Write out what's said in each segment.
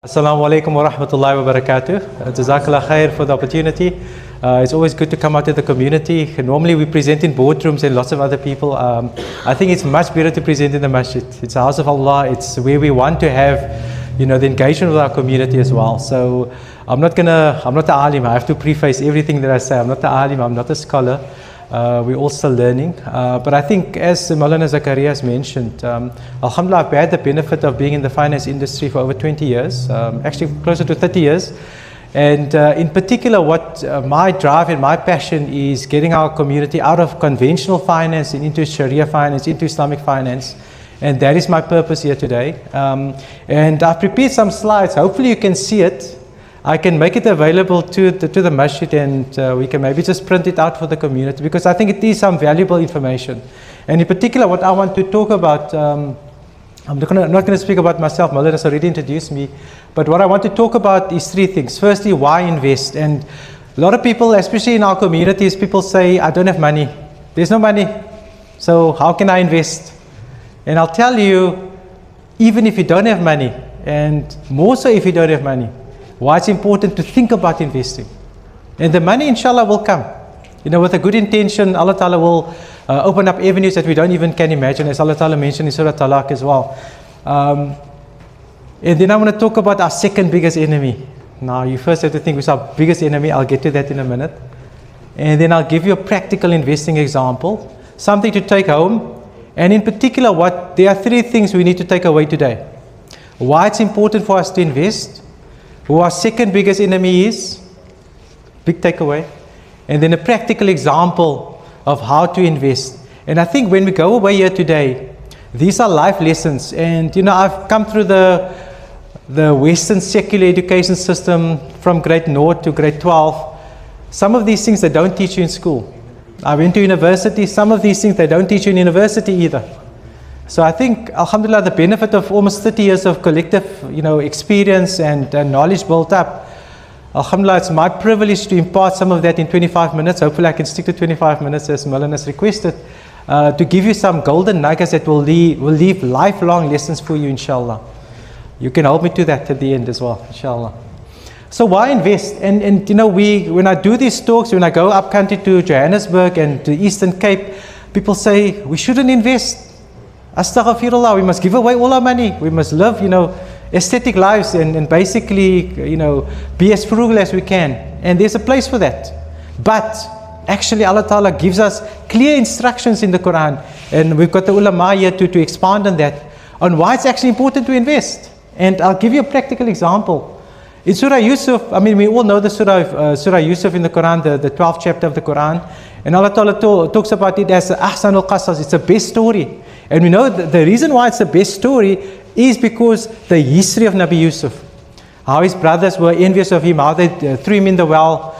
Assalamu alaikum wa rahmatullahi wa barakatuh. Jazakallah khair for the opportunity. It's always good to come out to the community. Normally we present in boardrooms and lots of other people. I think it's much better to present in the masjid. It's the house of Allah. It's where we want to have, the engagement with our community as well. So I'm not the alim. I have to preface everything that I say. I'm not the alim. I'm not a scholar. We're all still learning. But I think, as Maulana Zakaria has mentioned, alhamdulillah, I've had the benefit of being in the finance industry for over 20 years, actually closer to 30 years. And in particular, what my drive and my passion is getting our community out of conventional finance and into Sharia finance, into Islamic finance. And that is my purpose here today. And I've prepared some slides. Hopefully you can see it. I can make it available to the masjid, and we can maybe just print it out for the community, because I think it is some valuable information. And in particular, what I want to talk about, I'm not going to speak about myself. Maulana has already introduced me. But what I want to talk about is three things. Firstly, why invest? And a lot of people, especially in our communities, people say, I don't have money. There's no money. So how can I invest? And I'll tell you, even if you don't have money, and more so if you don't have money, why it's important to think about investing. And the money, inshallah, will come. With a good intention, Allah Ta'ala will open up avenues that we don't even can imagine, as Allah Ta'ala mentioned in Surah Talaq as well. And then I want to talk about our second biggest enemy. Now, you first have to think, who's our biggest enemy? I'll get to that in a minute. And then I'll give you a practical investing example, something to take home. And in particular, there are three things we need to take away today. Why it's important for us to invest, who our second biggest enemy is, big takeaway, and then a practical example of how to invest. And I think when we go away here today, these are life lessons. And I've come through the Western secular education system from grade 0 to grade 12. Some of these things they don't teach you in school. I went to university. Some of these things they don't teach you in university either. So I think, alhamdulillah, the benefit of almost 30 years of collective, experience and knowledge built up, alhamdulillah, it's my privilege to impart some of that in 25 minutes. Hopefully I can stick to 25 minutes as Maulana has requested, to give you some golden nuggets that will leave lifelong lessons for you, inshallah. You can hold me to that at the end as well, inshallah. So why invest? And when I do these talks, when I go up country to Johannesburg and to Eastern Cape, people say, we shouldn't invest. Astaghfirullah, we must give away all our money. We must live, aesthetic lives and basically, be as frugal as we can. And there's a place for that. But actually Allah Ta'ala gives us clear instructions in the Quran. And we've got the ulama here to expand on that, on why it's actually important to invest. And I'll give you a practical example. In Surah Yusuf, we all know the Surah Yusuf in the Quran, the 12th chapter of the Quran. And Allah Ta'ala talks about it as Ahsanul Qasas. It's the best story. And we know the reason why it's the best story is because the history of Nabi Yusuf, how his brothers were envious of him, how they threw him in the well,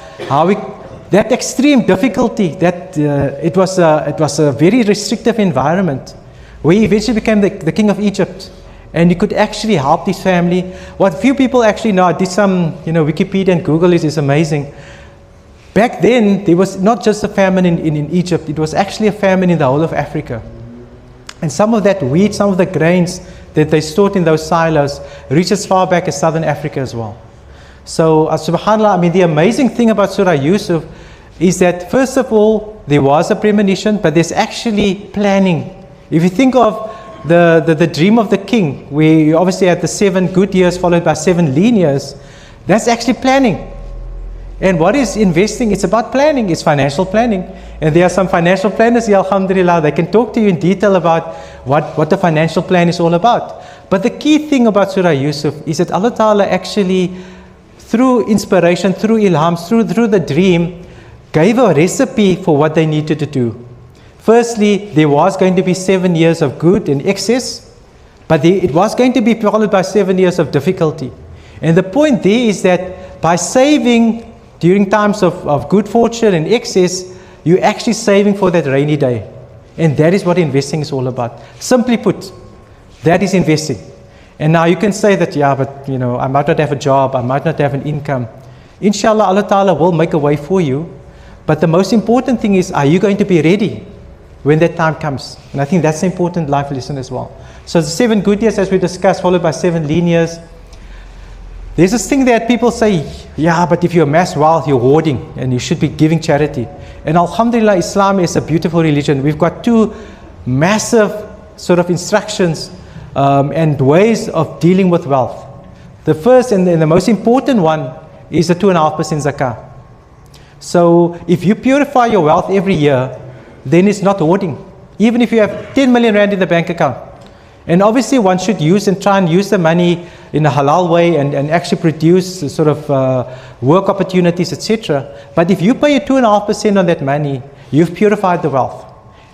that extreme difficulty, that it was a very restrictive environment, where he eventually became the king of Egypt. And he could actually help his family. What few people actually know, I did some Wikipedia and Google is amazing. Back then, there was not just a famine in Egypt, it was actually a famine in the whole of Africa. And some of that wheat, some of the grains that they stored in those silos reached as far back as southern Africa as well. So, subhanAllah, the amazing thing about Surah Yusuf is that, first of all, there was a premonition, but there's actually planning. If you think of the dream of the king, where you obviously had the 7 good years followed by 7 lean years, that's actually planning. And what is investing? It's about planning. It's financial planning. And there are some financial planners here, alhamdulillah. They can talk to you in detail about what the financial plan is all about. But the key thing about Surah Yusuf is that Allah Ta'ala actually, through inspiration, through ilhams, through the dream, gave a recipe for what they needed to do. Firstly, there was going to be 7 years of good and excess, but it was going to be followed by 7 years of difficulty. And the point there is that by saving during times of good fortune and excess, you're actually saving for that rainy day. And that is what investing is all about. Simply put, that is investing. And now you can say that, but I might not have a job, I might not have an income. Inshallah, Allah Ta'ala will make a way for you. But the most important thing is, are you going to be ready when that time comes? And I think that's an important life lesson as well. So the 7 good years, as we discussed, followed by 7 lean years. There's this thing that people say, yeah, but if you amass wealth, you're hoarding and you should be giving charity. And alhamdulillah, Islam is a beautiful religion. We've got two massive sort of instructions and ways of dealing with wealth. The first and the most important one is the 2.5% zakah. So if you purify your wealth every year, then it's not hoarding. Even if you have 10 million rand in the bank account. And obviously one should use and try and use the money in a halal way and actually produce sort of work opportunities, etc. But if you pay a 2.5% on that money, you've purified the wealth.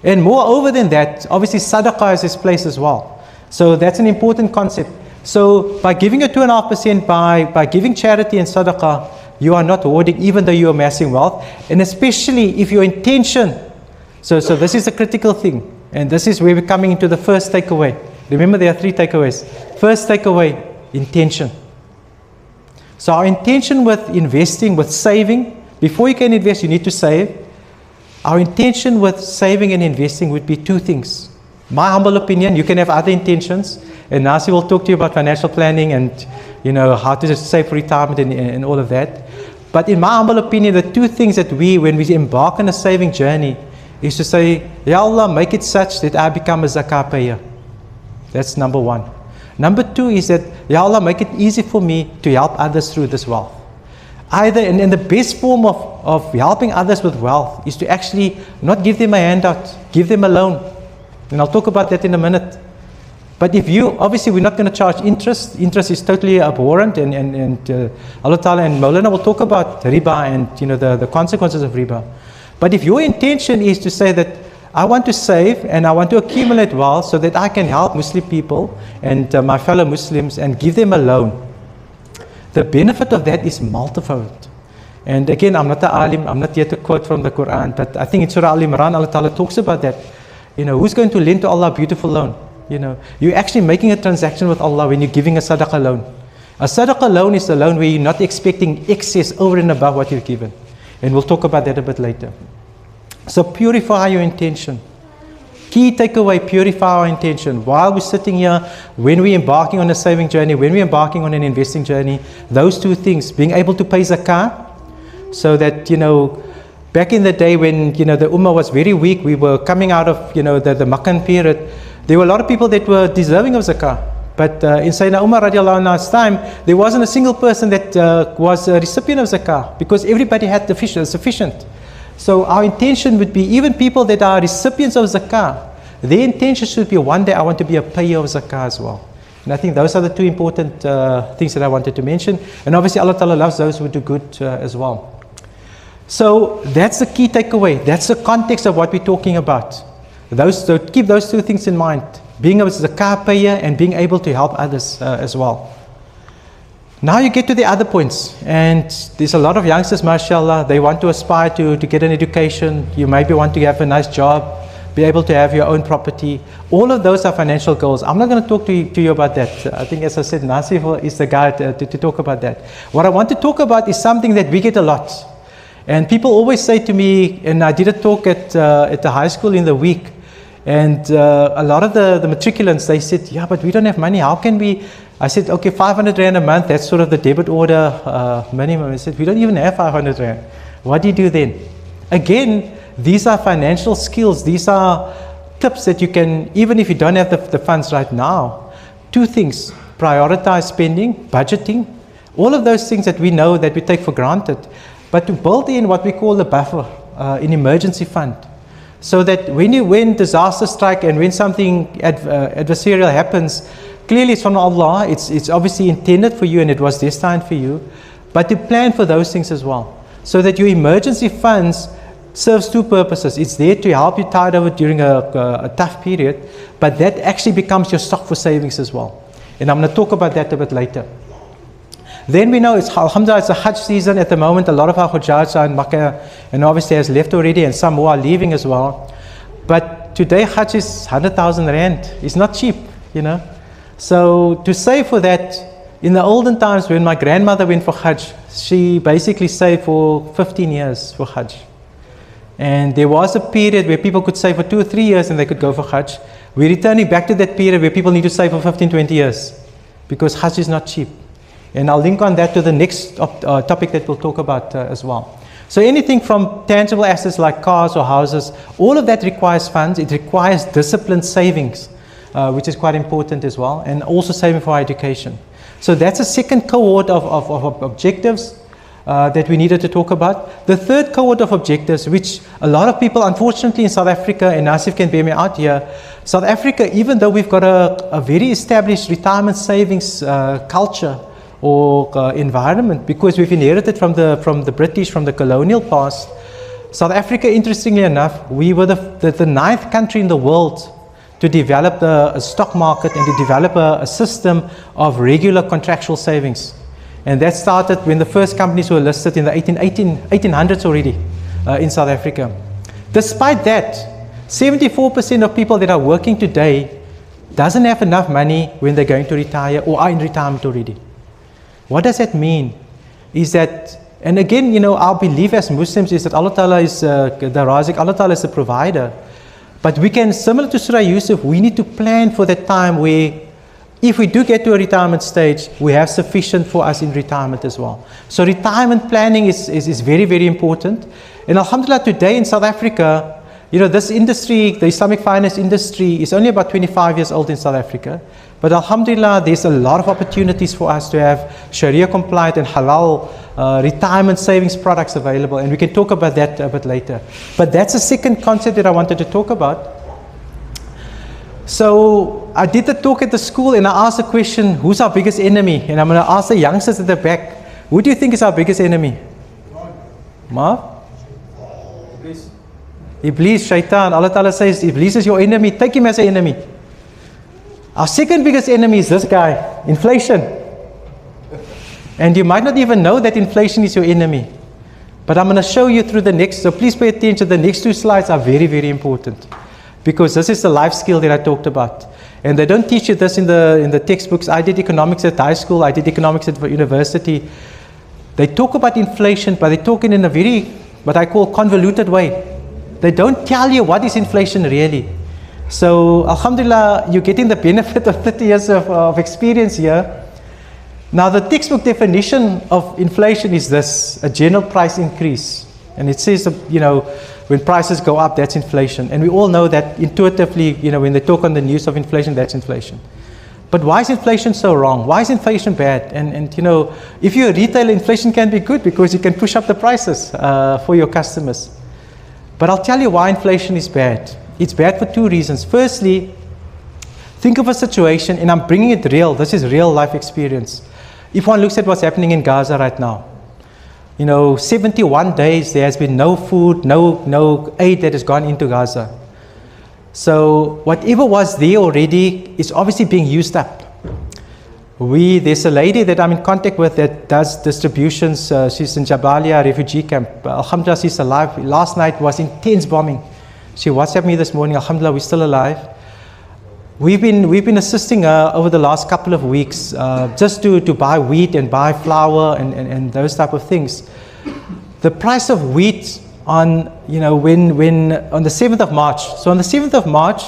And moreover than that, obviously sadaqah is its place as well. So that's an important concept. So by giving a 2.5%, by giving charity and sadaqah, you are not hoarding even though you are amassing wealth. And especially if your intention, so this is a critical thing. And this is where we're coming into the first takeaway. Remember, there are 3 takeaways. First takeaway, intention. So our intention with investing, with saving, before you can invest, you need to save. Our intention with saving and investing would be 2 things. My humble opinion, you can have other intentions. And Nasi will talk to you about financial planning and, how to just save for retirement and all of that. But in my humble opinion, the 2 things that when we embark on a saving journey, is to say, Ya Allah, make it such that I become a zakah payer. That's number 1. Number 2 is that, Ya Allah, make it easy for me to help others through this wealth. Either, and the best form of helping others with wealth is to actually not give them a handout, give them a loan. And I'll talk about that in a minute. But if obviously we're not going to charge interest. Interest is totally abhorrent, and Allah Ta'ala and Maulana will talk about riba and the consequences of riba. But if your intention is to say that I want to save and I want to accumulate wealth so that I can help Muslim people and my fellow Muslims and give them a loan, the benefit of that is multifold. And again, I'm not an alim, I'm not here to quote from the Quran, but I think in Surah Al-Imran, Allah Ta'ala talks about that. Who's going to lend to Allah a beautiful loan? You're actually making a transaction with Allah when you're giving a sadaqah loan. A sadaqah loan is a loan where you're not expecting excess over and above what you've given. And we'll talk about that a bit later. So purify your intention. Key takeaway, purify our intention. While we're sitting here, when we're embarking on a saving journey, when we're embarking on an investing journey, those 2 things, being able to pay zakah, so that, back in the day when, the ummah was very weak, we were coming out of, the Makkan period, there were a lot of people that were deserving of zakah. But in Sayyidina Umar radiallahu anhu's time, there wasn't a single person that was a recipient of zakah because everybody had sufficient. So our intention would be, even people that are recipients of zakah, their intention should be, one day I want to be a payer of zakah as well. And I think those are the 2 important things that I wanted to mention. And obviously Allah Ta'ala loves those who do good as well. So that's the key takeaway. That's the context of what we're talking about. So keep those 2 things in mind. Being a zakah payer and being able to help others as well. Now you get to the other points, and there's a lot of youngsters, mashallah, they want to aspire to get an education. You maybe want to have a nice job, be able to have your own property. All of those are financial goals. I'm not going to talk to you about that. I think, as I said, Nasif is the guy to talk about that. What I want to talk about is something that we get a lot. And people always say to me, and I did a talk at the high school in the week, and a lot of the matriculants, they said, yeah, but we don't have money. How can we? I said, okay, 500 Rand a month, that's sort of the debit order minimum. I said, we don't even have 500 Rand. What do you do then? Again, these are financial skills. These are tips that you can, even if you don't have the funds right now, 2 things: prioritize spending, budgeting, all of those things that we know that we take for granted, but to build in what we call a buffer, an emergency fund. So that when disasters strike and when something adversarial happens, clearly it's from Allah, it's obviously intended for you and it was destined for you, but to plan for those things as well. So that your emergency funds serves 2 purposes. It's there to help you tide over during a tough period, but that actually becomes your stock for savings as well. And I'm going to talk about that a bit later. Then we know alhamdulillah, it's a Hajj season at the moment. A lot of our Hujjaj are in Makkah and obviously has left already, and some who are leaving as well. But today Hajj is 100,000 Rand. It's not cheap, So to save for that, in the olden times when my grandmother went for Hajj, she basically saved for 15 years for Hajj. And there was a period where people could save for 2 or 3 years and they could go for Hajj. We're returning back to that period where people need to save for 15, 20 years because Hajj is not cheap. And I'll link on that to the next topic that we'll talk about as well. So anything from tangible assets like cars or houses, all of that requires funds. It requires disciplined savings, which is quite important as well, and also saving for our education. So that's a second cohort of objectives that we needed to talk about. The third cohort of objectives, which a lot of people, unfortunately, in South Africa, and Nasif can bear me out here, South Africa, even though we've got a very established retirement savings culture or environment, because we've inherited from the British, from the colonial past, South Africa, interestingly enough, we were the ninth country in the world to develop a stock market and to develop a system of regular contractual savings. And that started when the first companies were listed in the 1800s already in South Africa. Despite that, 74% of people that are working today doesn't have enough money when they're going to retire or are in retirement already. What does that mean? Is that, and again, you know, our belief as Muslims is that Allah Ta'ala is the Razik, Allah Ta'ala is the provider. But we can, similar to Surah Yusuf, we need to plan for that time where if we do get to a retirement stage, we have sufficient for us in retirement as well. So retirement planning is very, very important. And alhamdulillah, today in South Africa, you know, this industry, the Islamic finance industry, is only about 25 years old in South Africa. But alhamdulillah, there's a lot of opportunities for us to have Sharia compliant and halal retirement savings products available. And we can talk about that a bit later. But that's a second concept that I wanted to talk about. So I did the talk at the school and I asked the question, who's our biggest enemy? And I'm going to ask the youngsters at the back, who do you think is our biggest enemy? Ma? Iblis, Shaitan. Allah Ta'ala says, Iblis is your enemy, take him as an enemy. Our second biggest enemy is this guy, inflation. And you might not even know that inflation is your enemy. But I'm going to show you through the next, so please pay attention, the next two slides are very, very important. Because this is the life skill that I talked about. And they don't teach you this in the textbooks. I did economics at high school, I did economics at university. They talk about inflation, but they talk it in a very, what I call convoluted way. They don't tell you what is inflation really. So alhamdulillah, you're getting the benefit of 30 years of experience here. Now the textbook definition of inflation is this, a general price increase. And it says, you know, when prices go up, that's inflation. And we all know that intuitively, you know, when they talk on the news of inflation, that's inflation. But why is inflation so wrong? Why is inflation bad? And you know, if you're a retailer, inflation can be good because you can push up the prices for your customers. But I'll tell you why inflation is bad. It's bad for two reasons. Firstly, think of a situation, and I'm bringing it real. This is real life experience. If one looks at what's happening in Gaza right now, you know, 71 days there has been no food, no aid that has gone into Gaza. So whatever was there already is obviously being used up. There's a lady that I'm in contact with that does distributions. She's in Jabalia refugee camp. Alhamdulillah, she's alive. Last night was intense bombing. She WhatsApped me this morning. Alhamdulillah, we're still alive. We've been assisting her over the last couple of weeks just to buy wheat and buy flour and those type of things. The price of wheat on, you know, when on the 7th of March. So on the 7th of March,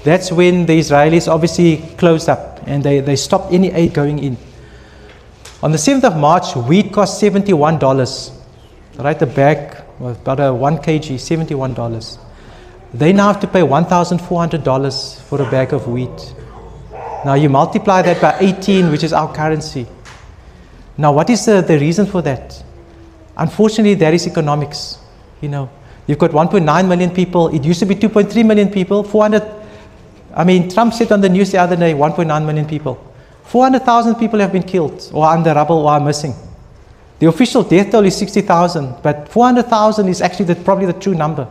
that's when the Israelis obviously closed up and they stopped any aid going in. On the 7th of March, wheat cost $71. Right, the bag was about a 1 kg, $71. They now have to pay $1,400 for a bag of wheat. Now you multiply that by 18, which is our currency. Now what is the reason for that? Unfortunately, there is economics. You know, you've got 1.9 million people. It used to be 2.3 million people. Trump said on the news the other day, 1.9 million people. 400,000 people have been killed or under rubble or are missing. The official death toll is 60,000, but 400,000 is actually probably the true number.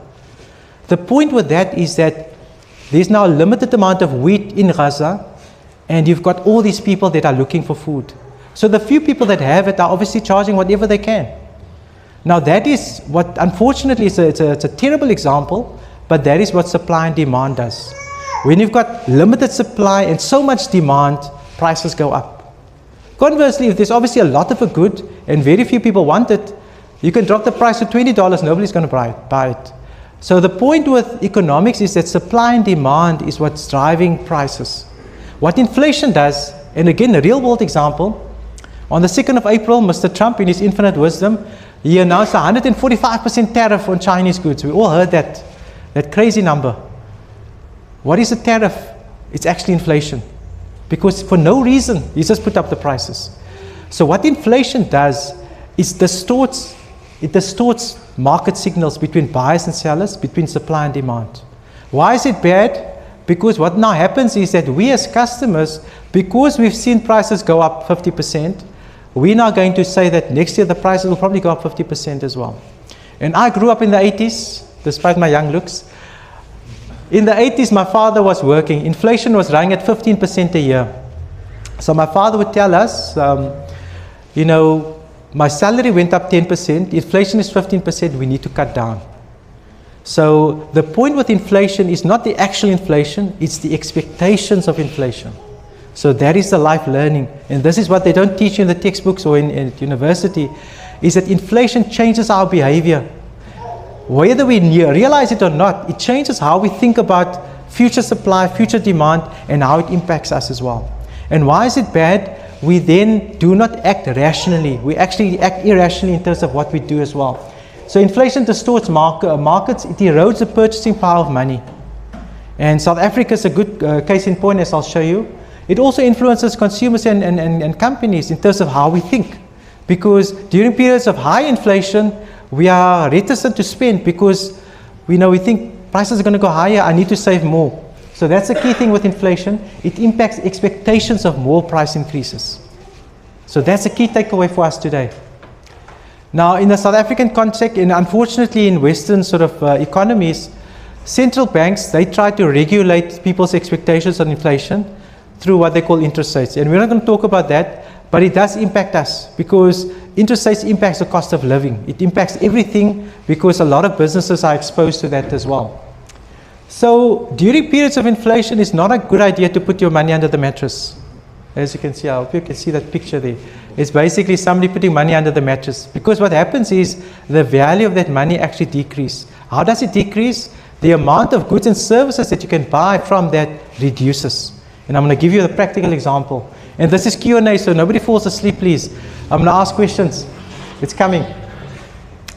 The point with that is that there's now a limited amount of wheat in Gaza, and you've got all these people that are looking for food. So the few people that have it are obviously charging whatever they can. Now that is what, unfortunately, it's a terrible example, but that is what supply and demand does. When you've got limited supply and so much demand, prices go up. Conversely, if there's obviously a lot of a good and very few people want it, you can drop the price to $20, nobody's going to buy it. So the point with economics is that supply and demand is what's driving prices. What inflation does, and again a real world example, On the 2nd of April, Mr. Trump, in his infinite wisdom, he announced a 145% tariff on Chinese goods. We all heard that crazy number. What is a tariff? It's actually inflation. Because for no reason, he just put up the prices. So what inflation does is it distorts market signals between buyers and sellers, between supply and demand. Why is it bad? Because what now happens is that we as customers, because we've seen prices go up 50%, we're now going to say that next year the prices will probably go up 50% as well. And I grew up in the 80s, despite my young looks. In the 80s, my father was working. Inflation was running at 15% a year. So my father would tell us, my salary went up 10%, inflation is 15%, we need to cut down. So the point with inflation is not the actual inflation, it's the expectations of inflation. So that is the life learning. And this is what they don't teach you in the textbooks or in university, is that inflation changes our behavior. Whether we realize it or not, it changes how we think about future supply, future demand, and how it impacts us as well. And why is it bad? We then do not act rationally. We actually act irrationally in terms of what we do as well. So inflation distorts markets. It erodes the purchasing power of money. And South Africa is a good case in point, as I'll show you. It also influences consumers and companies in terms of how we think. Because during periods of high inflation, we are reticent to spend because we think prices are going to go higher, I need to save more. So that's the key thing with inflation. It impacts expectations of more price increases. So that's the key takeaway for us today. Now, in the South African context, and unfortunately in Western sort of economies, central banks, they try to regulate people's expectations on inflation through what they call interest rates. And we're not going to talk about that, but it does impact us because interest rates impacts the cost of living. It impacts everything because a lot of businesses are exposed to that as well. So during periods of inflation, it's not a good idea to put your money under the mattress. As you can see, I hope you can see that picture there. It's basically somebody putting money under the mattress. Because what happens is the value of that money actually decreases. How does it decrease? The amount of goods and services that you can buy from that reduces. And I'm going to give you a practical example. And this is Q&A, so nobody falls asleep, please. I'm going to ask questions. It's coming.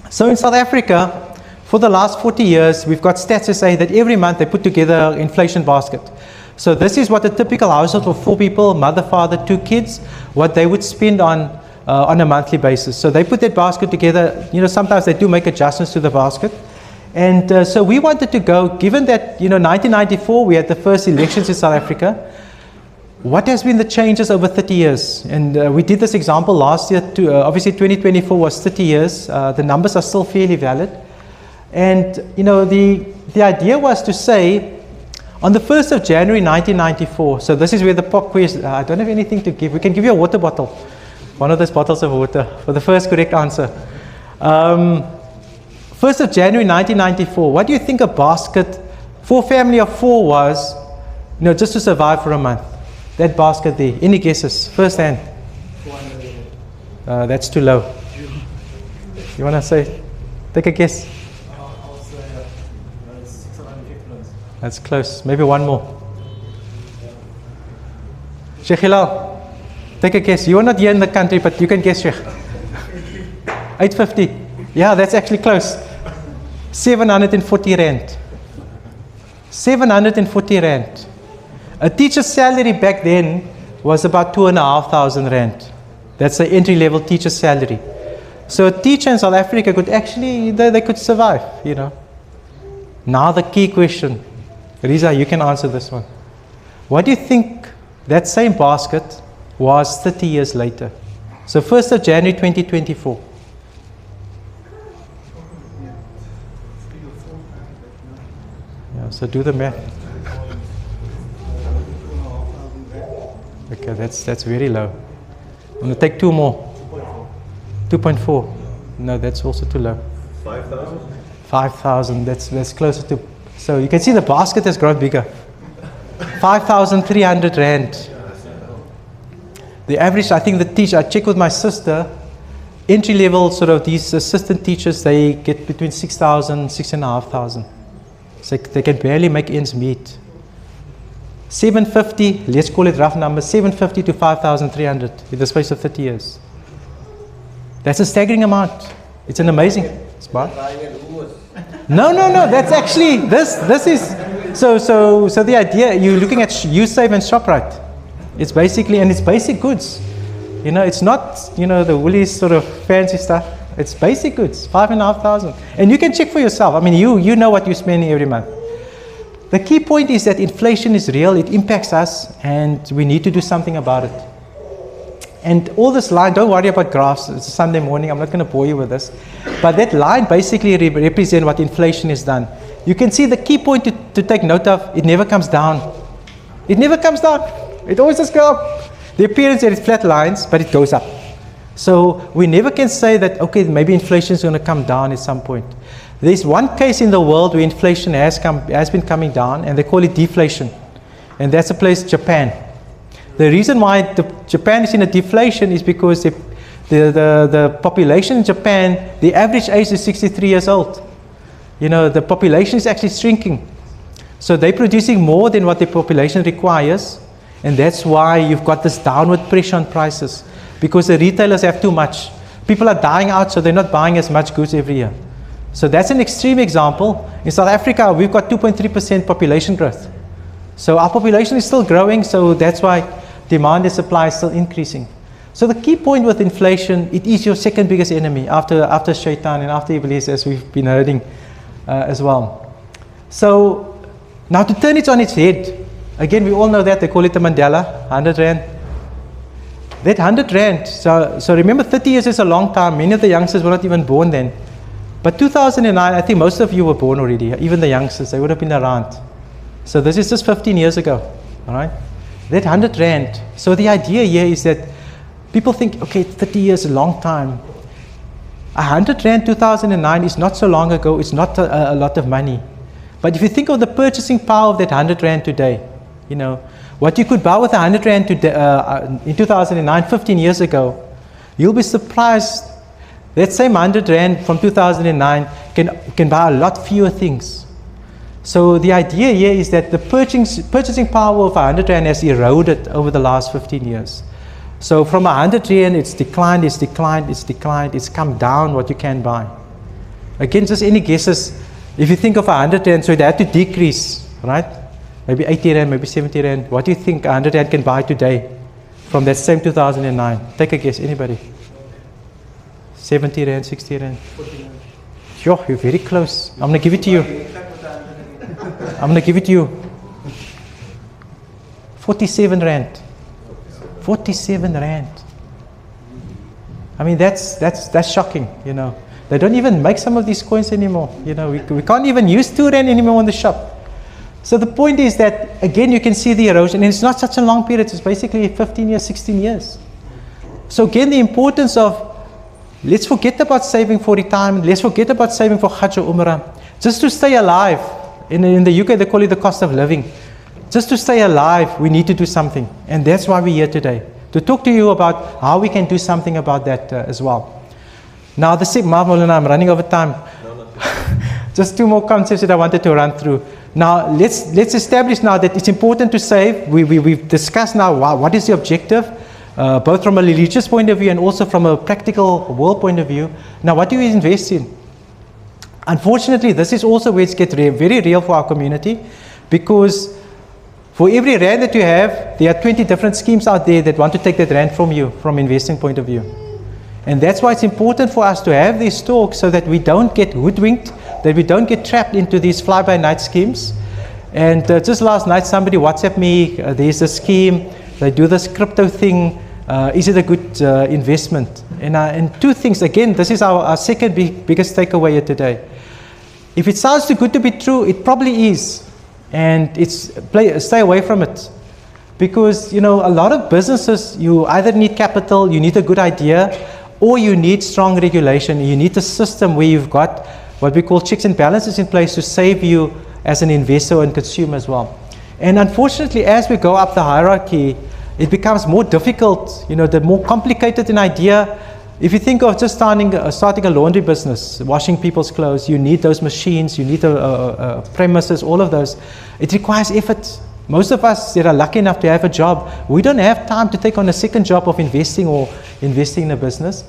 So in South Africa, for the last 40 years, we've got stats that say that every month they put together an inflation basket. So this is what a typical household for 4 people, mother, father, 2 kids, what they would spend on a monthly basis. So they put that basket together. Sometimes they do make adjustments to the basket. And so we wanted to go, given that, 1994, we had the first elections in South Africa. What has been the changes over 30 years? And we did this example last year too. Obviously 2024 was 30 years. The numbers are still fairly valid. And the idea was to say, on the 1st of January 1994, so this is where the pop quiz, I don't have anything to give. We can give you a water bottle, one of those bottles of water for the first correct answer. 1st of January 1994, what do you think a basket for a family of 4 was, just to survive for a month? That basket there. Any guesses? First hand. That's too low. You want to say? Take a guess. I'll say 650 loans. That's close. Maybe one more. Sheikh Hilal, take a guess. You are not here in the country, but you can guess, Sheikh. 850. Yeah, that's actually close. 740 rand. 740 rand. A teacher's salary back then was about 2,500 rand. That's the entry-level teacher's salary. So a teacher in South Africa could actually, they could survive, Now the key question. Riza, you can answer this one. What do you think that same basket was 30 years later? So 1st of January 2024. Yeah, so do the math. Okay, that's very low. I'm going to take 2 more. 2.4. No, that's also too low. 5,000? 5,000. That's closer to. So you can see the basket has grown bigger. 5,300 rand. The average, I think the teacher, I checked with my sister, entry level sort of these assistant teachers, they get between 6,000, 6,500. So they can barely make ends meet. 750, let's call it rough numbers, 750 to 5,300 in the space of 30 years. That's a staggering amount. It's an amazing. Smart. No, that's actually, this is, so the idea, you're looking at USave and ShopRite. It's basically, and it's basic goods. You know, it's not, you know, the Woolies sort of fancy stuff. It's basic goods, 5,500. And you can check for yourself. I mean, you know what you're spending every month. The key point is that inflation is real, it impacts us, and we need to do something about it. And all this line, don't worry about graphs, it's a Sunday morning, I'm not going to bore you with this. But that line basically represents what inflation has done. You can see the key point to take note of, it never comes down. It never comes down. It always just goes up. The appearance that it's flat lines, but it goes up. So we never can say that, okay, maybe inflation is going to come down at some point. There's one case in the world where inflation has been coming down, and they call it deflation. And that's a place, Japan. The reason why Japan is in a deflation is because the population in Japan, the average age is 63 years old. You know, the population is actually shrinking. So they're producing more than what the population requires, and that's why you've got this downward pressure on prices, because the retailers have too much. People are dying out, so they're not buying as much goods every year. So that's an extreme example. In South Africa, we've got 2.3% population growth. So our population is still growing, so that's why demand and supply is still increasing. So the key point with inflation, it is your second biggest enemy after Shaitan and after Iblis, as we've been hearing as well. So now to turn it on its head, again, we all know that, they call it the Mandela, 100 Rand. That 100 Rand, so remember 30 years is a long time. Many of the youngsters were not even born then. But 2009, I think most of you were born already, even the youngsters, they would have been around. So this is just 15 years ago, all right? That 100 Rand. So the idea here is that people think, okay, 30 years is a long time. 100 Rand 2009 is not so long ago, it's not a lot of money. But if you think of the purchasing power of that 100 Rand today, you know, what you could buy with 100 Rand today, in 2009, 15 years ago, you'll be surprised. That same 100 Rand from 2009 can buy a lot fewer things. So the idea here is that the purchasing power of 100 Rand has eroded over the last 15 years. So from 100 Rand, it's declined, it's come down what you can buy. Again, just any guesses, if you think of 100 Rand, so it had to decrease, right? Maybe 80 Rand, maybe 70 Rand. What do you think 100 Rand can buy today from that same 2009? Take a guess, anybody? 70 Rand, 60 Rand. Sure, you're very close. I'm going to give it to you. I'm going to give it to you. 47 Rand. 47 Rand. I mean, that's shocking, you know. They don't even make some of these coins anymore. You know, we can't even use 2 Rand anymore in the shop. So the point is that, again, you can see the erosion, and it's not such a long period. It's basically 15 years, 16 years. So again, the importance of, let's forget about saving for retirement. Let's forget about saving for Hajj or Umrah. Just to stay alive. In the UK, they call it the cost of living. Just to stay alive, we need to do something. And that's why we're here today, to talk to you about how we can do something about that as well. Now, I'm running over time. Just 2 more concepts that I wanted to run through. Now, let's establish now that it's important to save. We've discussed now what is the objective, both from a religious point of view and also from a practical world point of view. Now, what do we invest in? Unfortunately, this is also where it gets very real for our community, because for every Rand that you have, there are 20 different schemes out there that want to take that Rand from you, from investing point of view. And that's why it's important for us to have these talks so that we don't get hoodwinked, that we don't get trapped into these fly-by-night schemes. And just last night, somebody WhatsApped me, there's a scheme, they do this crypto thing, is it a good investment? And 2 things, again, this is our second biggest takeaway here today. If it sounds too good to be true, it probably is. And stay away from it. Because, you know, a lot of businesses, you either need capital, you need a good idea, or you need strong regulation. You need a system where you've got what we call checks and balances in place to save you as an investor and consumer as well. And unfortunately, as we go up the hierarchy, it becomes more difficult, you know, the more complicated an idea. If you think of just starting a laundry business, washing people's clothes, you need those machines, you need premises, all of those. It requires effort. Most of us that are lucky enough to have a job, we don't have time to take on a second job of investing or investing in a business.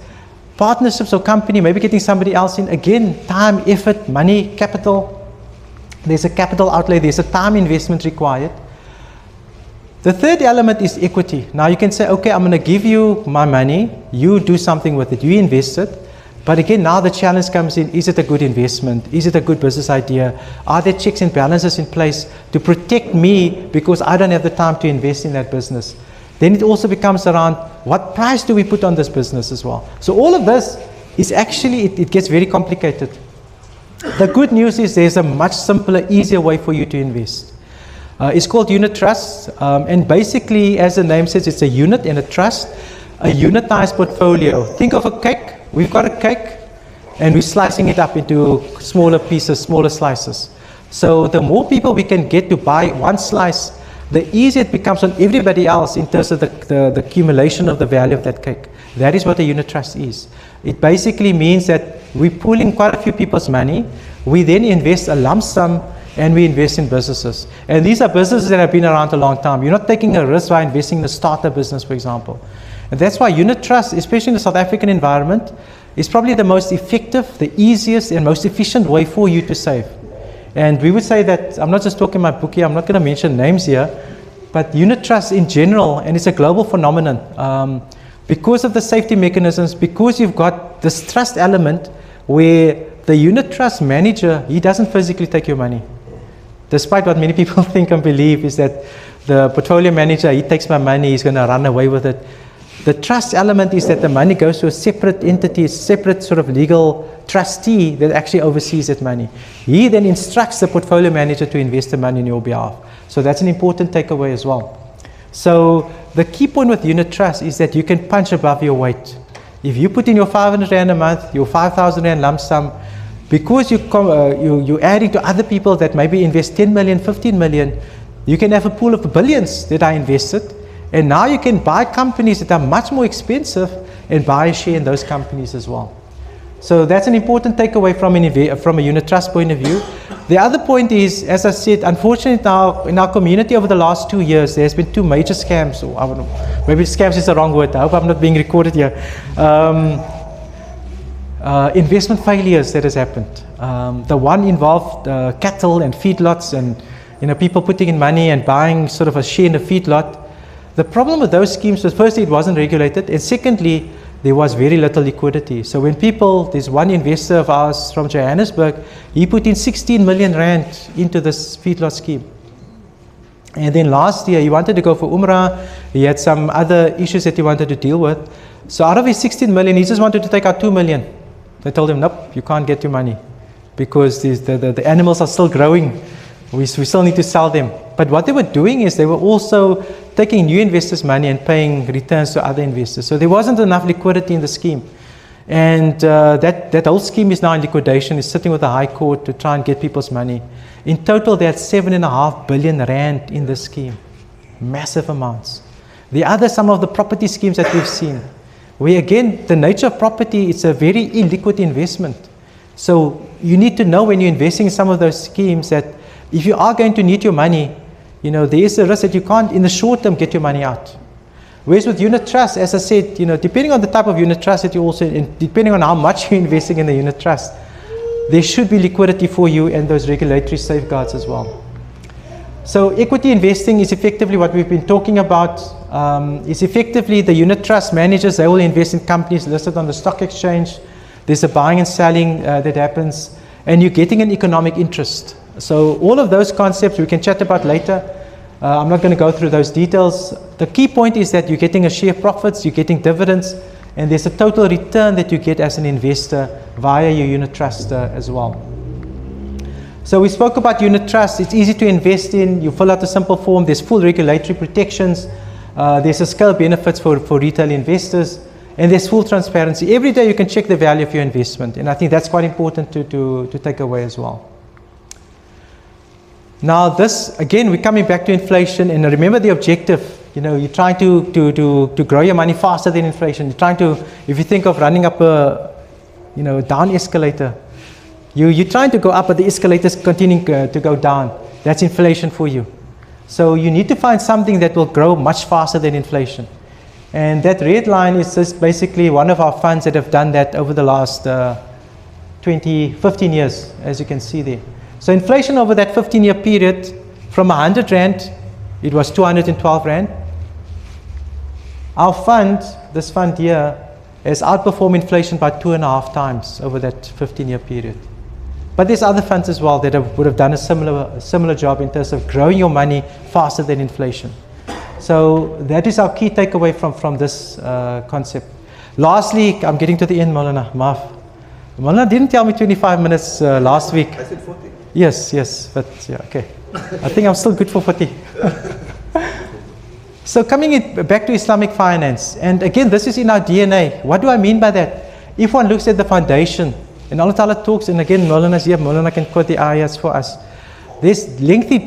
Partnerships or company, maybe getting somebody else in, again, time, effort, money, capital. There's a capital outlay, there's a time investment required. The third element is equity. Now you can say, okay, I'm going to give you my money, you do something with it, you invest it. But again, now the challenge comes in, is it a good investment? Is it a good business idea? Are there checks and balances in place to protect me because I don't have the time to invest in that business? Then it also becomes around, what price do we put on this business as well? So all of this is actually, it gets very complicated. The good news is there's a much simpler, easier way for you to invest. It's called unit trust, and basically, as the name says, it's a unit and a trust, a unitized portfolio. Think of a cake. We've got a cake, and we're slicing it up into smaller pieces, smaller slices. So the more people we can get to buy one slice, the easier it becomes on everybody else in terms of the accumulation of the value of that cake. That is what a unit trust is. It basically means that we pull in quite a few people's money, we then invest a lump sum, and we invest in businesses. And these are businesses that have been around a long time. You're not taking a risk by investing in a startup business, for example. And that's why unit trust, especially in the South African environment, is probably the most effective, the easiest, and most efficient way for you to save. And we would say that, I'm not just talking my book here, I'm not going to mention names here, but unit trust in general, and it's a global phenomenon, because of the safety mechanisms, because you've got this trust element where the unit trust manager, he doesn't physically take your money. Despite what many people think and believe is that the portfolio manager, he takes my money, he's going to run away with it. The trust element is that the money goes to a separate entity, a separate sort of legal trustee that actually oversees that money. He then instructs the portfolio manager to invest the money on your behalf. So that's an important takeaway as well. So the key point with unit trust is that you can punch above your weight. If you put in your 500 Rand a month, your 5,000 Rand lump sum, because you're adding to other people that maybe invest 10 million, 15 million, you can have a pool of billions that are invested. And now you can buy companies that are much more expensive and buy a share in those companies as well. So that's an important takeaway from a unit trust point of view. The other point is, as I said, unfortunately now in our community over the last 2 years, there's been two major scams, or I don't know, maybe scams is the wrong word, I hope I'm not being recorded here. Investment failures that has happened. The one involved cattle and feedlots and people putting in money and buying sort of a share in a feedlot. The problem with those schemes was, firstly, it wasn't regulated, and secondly, there was very little liquidity. So when there's one investor of ours from Johannesburg, he put in 16 million Rand into this feedlot scheme. And then last year, he wanted to go for Umrah, he had some other issues that he wanted to deal with. So out of his 16 million, he just wanted to take out 2 million. They told him, nope, you can't get your money because the animals are still growing. We still need to sell them. But what they were doing is they were also taking new investors' money and paying returns to other investors. So there wasn't enough liquidity in the scheme. And that whole scheme is now in liquidation. It's sitting with the High Court to try and get people's money. In total, they had 7.5 billion Rand in the scheme. Massive amounts. The other, some of the property schemes that we've seen, where again, the nature of property, it's a very illiquid investment. So you need to know when you're investing in some of those schemes that if you are going to need your money, there is a risk that you can't, in the short term, get your money out. Whereas with unit trust, as I said, depending on the type of unit trust that you also, and depending on how much you're investing in the unit trust, there should be liquidity for you and those regulatory safeguards as well. So equity investing is effectively what we've been talking about. Is effectively the unit trust managers, they will invest in companies listed on the stock exchange. There's a buying and selling that happens, and you're getting an economic interest. So all of those concepts we can chat about later. I'm not going to go through those details. The key point is that you're getting a share of profits, you're getting dividends, and there's a total return that you get as an investor via your unit trust as well. So we spoke about unit trust. It's easy to invest in. You fill out a simple form. There's full regulatory protections. There's a scale benefits for retail investors, and there's full transparency. Every day you can check the value of your investment, and I think that's quite important to take away as well. Now this, again, we're coming back to inflation, and remember the objective. You're trying to grow your money faster than inflation. You're trying to, if you think of running up a, down escalator, you're trying to go up, but the escalator's continuing to go down. That's inflation for you. So you need to find something that will grow much faster than inflation. And that red line is just basically one of our funds that have done that over the last 15 years, as you can see there. So inflation over that 15-year period, from 100 Rand, it was 212 Rand. Our fund, this fund here, has outperformed inflation by 2.5 times over that 15-year period. But there's other funds as well that would have done a similar job in terms of growing your money faster than inflation. So that is our key takeaway from this concept. Lastly, I'm getting to the end, Maulana. Maaf. Maulana didn't tell me 25 minutes last week. I said 40. Yes, but yeah, okay. I think I'm still good for 40. So coming back to Islamic finance, and again, this is in our DNA. What do I mean by that? If one looks at the foundation, and Allah Ta'ala talks, and again, Maulana's here, Maulana can quote the ayahs for us. There's lengthy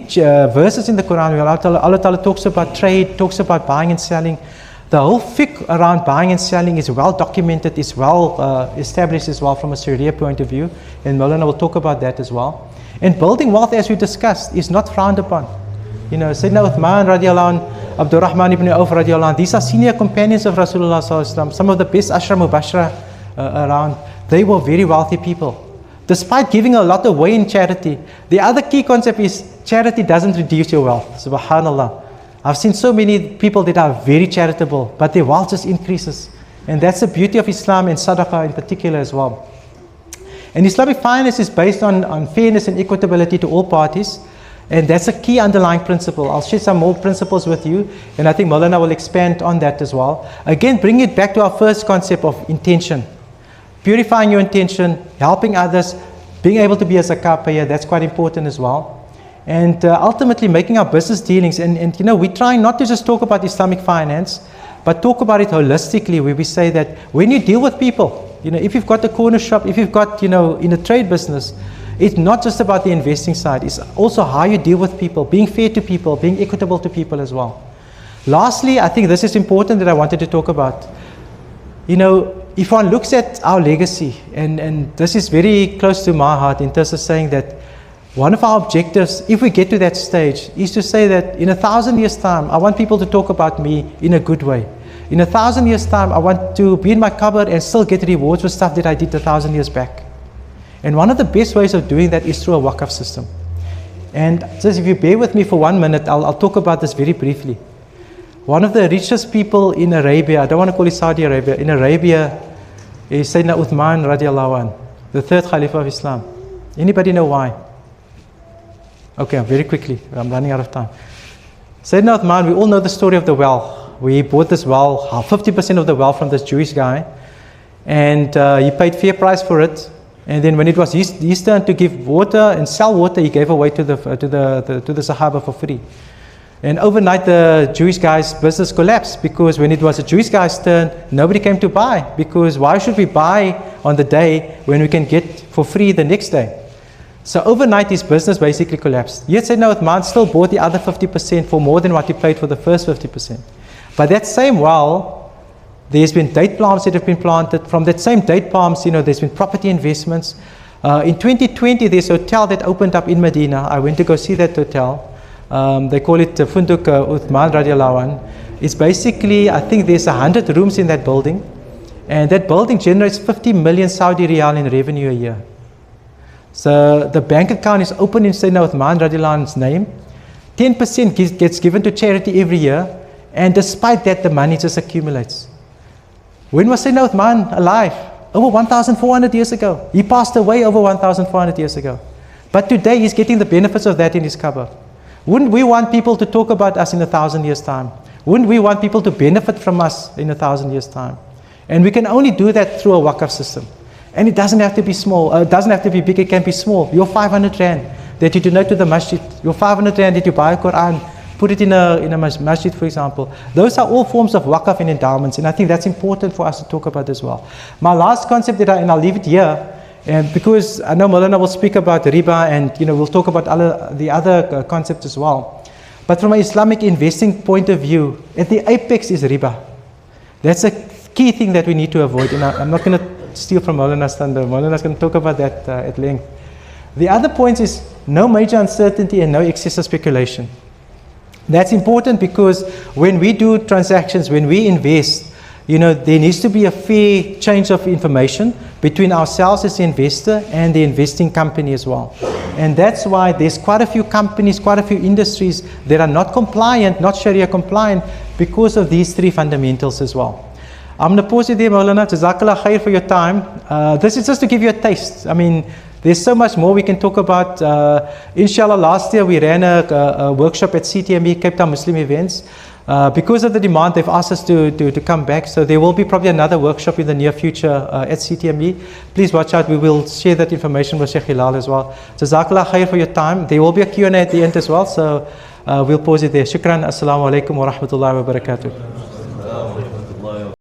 verses in the Quran where Allah Ta'ala talks about trade, talks about buying and selling. The whole fiqh around buying and selling is well documented, is well established as well from a Sharia point of view, and Maulana will talk about that as well. And building wealth, as we discussed, is not frowned upon. You know, Sayyidina Uthman radiallahu anh, Abdul Rahman ibn Auf radiallahu anh, these are senior companions of Rasulullah sallallahu alaihi wasallam, some of the best Ashra Mubashra around. They were very wealthy people. Despite giving a lot away in charity, the other key concept is charity doesn't reduce your wealth. Subhanallah. I've seen so many people that are very charitable, but their wealth just increases. And that's the beauty of Islam and Sadaqah in particular as well. And Islamic finance is based on fairness and equitability to all parties. And that's a key underlying principle. I'll share some more principles with you, and I think Maulana will expand on that as well. Again, bring it back to our first concept of intention. Purifying your intention, helping others, being able to be a zakah payer, that's quite important as well. And ultimately making our business dealings, and you know, we're trying not to just talk about Islamic finance, but talk about it holistically, where we say that when you deal with people, you know, if you've got a corner shop, if you've got, you know, in a trade business, it's not just about the investing side, it's also how you deal with people, being fair to people, being equitable to people as well. Lastly, I think this is important that I wanted to talk about. You know, if one looks at our legacy, and this is very close to my heart in terms of saying that one of our objectives, if we get to that stage, is to say that in 1,000 years' time, I want people to talk about me in a good way. In 1,000 years' time, I want to be in my cupboard and still get rewards for stuff that I did 1,000 years back. And one of the best ways of doing that is through a waqf system. And just if you bear with me for 1 minute, I'll talk about this very briefly. One of the richest people in Arabia, I don't want to call it Saudi Arabia, in Arabia is Sayyidina Uthman radiallahu anh, the third Khalifa of Islam. Anybody know why? Okay, very quickly, I'm running out of time. Sayyidina Uthman, we all know the story of the well. We bought this well, 50% of the well from this Jewish guy, and he paid fair price for it. And then when it was his turn to give water and sell water, he gave away to the Sahaba for free. And overnight, the Jewish guy's business collapsed, because when it was the Jewish guy's turn, nobody came to buy. Because why should we buy on the day when we can get for free the next day? So overnight, his business basically collapsed. Yet Sayyidina Uthman still bought the other 50% for more than what he paid for the first 50%. But that same well, there's been date palms that have been planted. From that same date palms, you know, there's been property investments. In 2020, there's a hotel that opened up in Medina. I went to go see that hotel. They call it Funduk Uthman radiallahu anh. It's basically, I think there's 100 rooms in that building. And that building generates 50 million Saudi riyal in revenue a year. So the bank account is open in Sayyidina Uthman radiallahu anh's name. 10% gets given to charity every year. And despite that, the money just accumulates. When was Sayyidina Uthman alive? Over 1,400 years ago. He passed away over 1,400 years ago. But today he's getting the benefits of that in his cupboard. Wouldn't we want people to talk about us in 1,000 years' time? Wouldn't we want people to benefit from us in 1,000 years' time? And we can only do that through a waqf system. And it doesn't have to be small. It doesn't have to be big. It can be small. Your 500 rand that you donate to the masjid, your 500 rand that you buy a Quran, put it in a masjid, for example. Those are all forms of waqf and endowments, and I think that's important for us to talk about as well. My last concept and I'll leave it here, because I know Maulana will speak about riba, and you know, we'll talk about the other concepts as well. But from an Islamic investing point of view, at the apex is riba. That's a key thing that we need to avoid, and I'm not going to steal from Maulana's thunder. Maulana's going to talk about that at length. The other point is no major uncertainty and no excessive speculation. That's important because when we do transactions, when we invest, there needs to be a fair change of information between ourselves as the investor and the investing company as well. And that's why there's quite a few companies, quite a few industries that are not compliant, not Sharia compliant, because of these three fundamentals as well. I'm going to pause it there, Maulana. Jazakallah khair for your time. This is just to give you a taste. I mean, there's so much more we can talk about. Inshallah, last year we ran a workshop at CTME, Cape Town Muslim Events. Because of the demand, they've asked us to come back. So there will be probably another workshop in the near future at CTME. Please watch out. We will share that information with Sheikh Hilal as well. Jazakallah khair for your time. There will be a Q&A at the end as well. So we'll pause it there. Shukran. Assalamu alaikum wa rahmatullahi wa barakatuh.